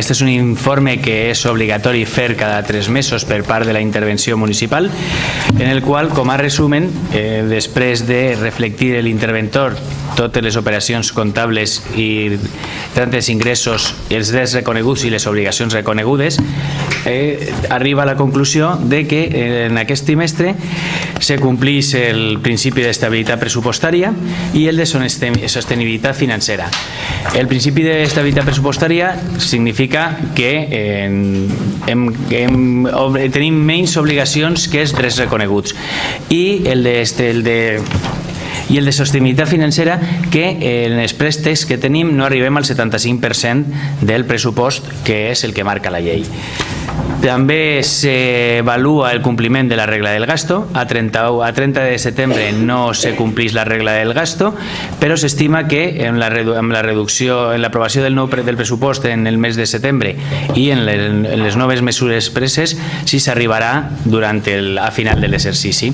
Este és un informe que és obligatori fer cada 3 mesos per part de la intervenció municipal, en el qual, com a resumen, després de reflectir l'interventor totes les operacions comptables i tantes ingressos, els drets reconeguts i les obligacions reconegudes, arriba a la conclusió de que en aquest trimestre se complís el principi d'estabilitat pressupostària i el de sostenibilitat financera. El principi d'estabilitat pressupostària significa que tenim menys obligacions que els drets reconeguts i el de sostenibilitat financera que en els préstecs que tenim no arribem al 75% del pressupost, que és el que marca la llei. També s'avalua el compliment de la regla del gasto. A 30 de setembre no se complís la regla del gasto, però s'estima que amb l'aprovació del pressupost en el mes de setembre i en les noves mesures preses sí s'arribarà a final de l'exercici.